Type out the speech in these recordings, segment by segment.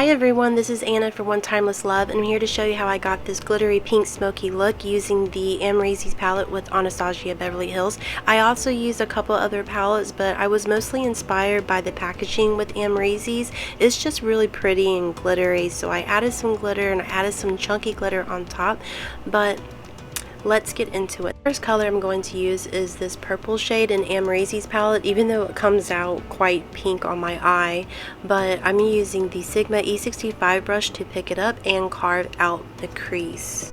Hi everyone, this is Anna for One Timeless Love, and I'm here to show you how I got this glittery pink smoky look using the Amrezy palette with Anastasia Beverly Hills. I also used a couple other palettes, but I was mostly inspired by the packaging with Amrezy's. It's just really pretty and glittery, so I added some glitter and I added some chunky glitter on top, but let's get into it. The first color I'm going to use is this purple shade in Amrezy's palette, even though it comes out quite pink on my eye, but I'm using the Sigma E65 brush to pick it up and carve out the crease.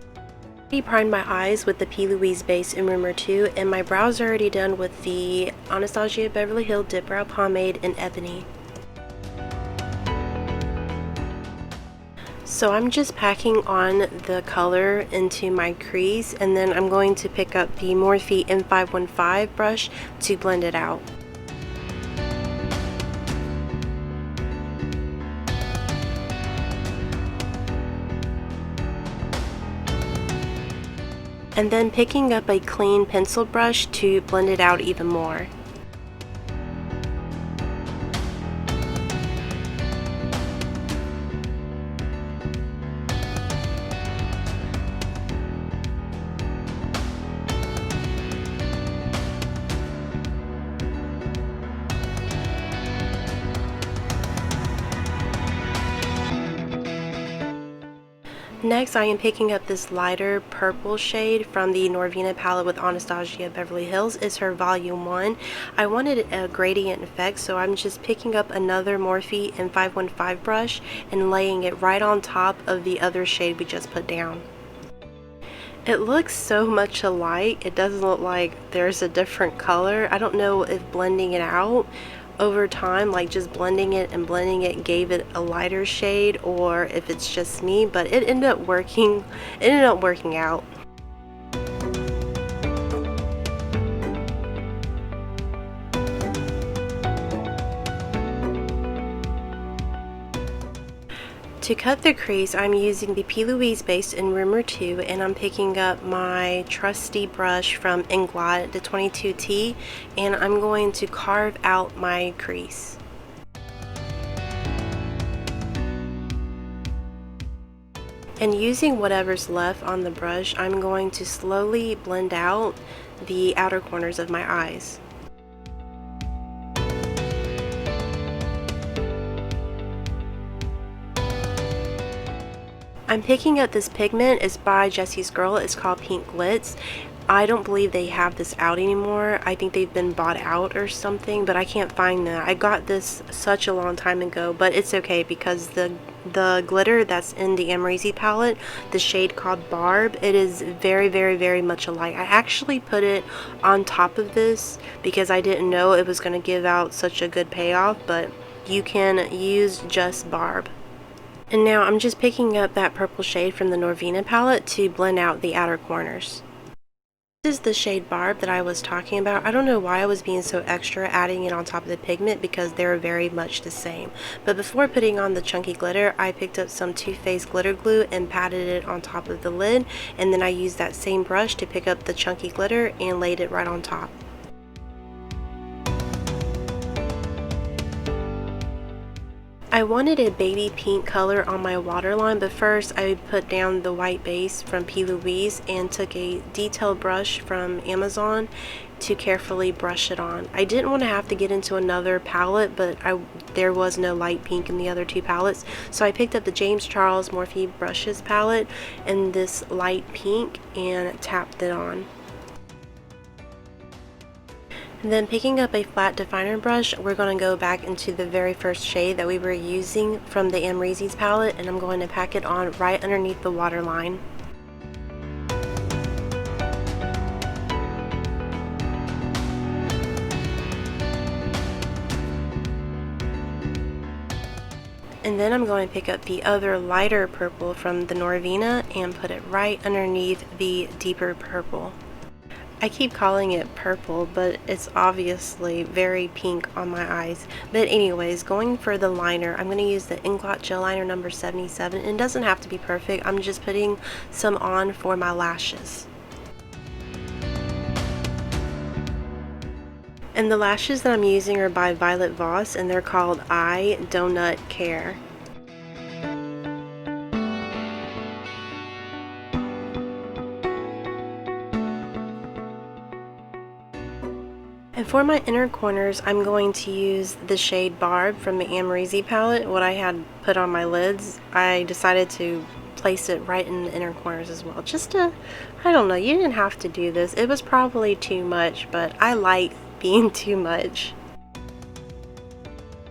I primed my eyes with the Plouise base in Rumor 2, and my brows are already done with the Anastasia Beverly Hills Dip Brow Pomade in Ebony. So I'm just packing on the color into my crease, and then I'm going to pick up the Morphe M515 brush to blend it out. And then picking up a clean pencil brush to blend it out even more. Next, I am picking up this lighter purple shade from the Norvina palette with Anastasia Beverly Hills. It's her volume 1. I wanted a gradient effect, so I'm just picking up another Morphe M515 brush and laying it right on top of the other shade we just put down. It looks so much alike. It doesn't look like there's a different color. I don't know if blending it out over time, like just blending it and blending it, gave it a lighter shade, or if it's just me, but it ended up working out. To cut the crease, I'm using the Plouise base in Rumor 2, and I'm picking up my trusty brush from Inglot, the 22T, and I'm going to carve out my crease. And using whatever's left on the brush, I'm going to slowly blend out the outer corners of my eyes. I'm picking up this pigment. It's by Jessie's Girl. It's called Pink Glitz. I don't believe they have this out anymore. I think they've been bought out or something, but I can't find that. I got this such a long time ago, but it's okay because the glitter that's in the Amrezy palette, the shade called Barb, it is very much alike. I actually put it on top of this because I didn't know it was going to give out such a good payoff, but you can use just Barb. And now I'm just picking up that purple shade from the Norvina palette to blend out the outer corners. This is the shade Barb that I was talking about. I don't know why I was being so extra adding it on top of the pigment because they're very much the same. But before putting on the chunky glitter, I picked up some Too Faced glitter glue and patted it on top of the lid, and then I used that same brush to pick up the chunky glitter and laid it right on top. I wanted a baby pink color on my waterline, but first I put down the white base from Plouise and took a detailed brush from Amazon to carefully brush it on. I didn't want to have to get into another palette, but there was no light pink in the other two palettes, so I picked up the James Charles Morphe Brushes palette in this light pink and tapped it on. And then picking up a flat definer brush, we're going to go back into the very first shade that we were using from the Amrezy's palette, and I'm going to pack it on right underneath the waterline. And then I'm going to pick up the other lighter purple from the Norvina and put it right underneath the deeper purple. I keep calling it purple, but it's obviously very pink on my eyes. But anyways, going for the liner, I'm going to use the Inglot gel liner number 77. It doesn't have to be perfect. I'm just putting some on for my lashes. And the lashes that I'm using are by Violet Voss, and they're called I Donut Care. And for my inner corners, I'm going to use the shade Barb from the Amrezy palette. What I had put on my lids, I decided to place it right in the inner corners as well. Just to, I don't know, you didn't have to do this. It was probably too much, but I like being too much.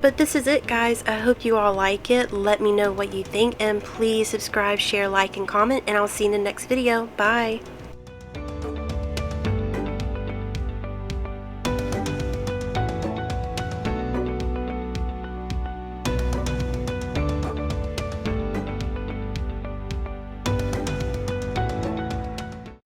But this is it, guys. I hope you all like it. Let me know what you think, and please subscribe, share, like, and comment, and I'll see you in the next video. Bye!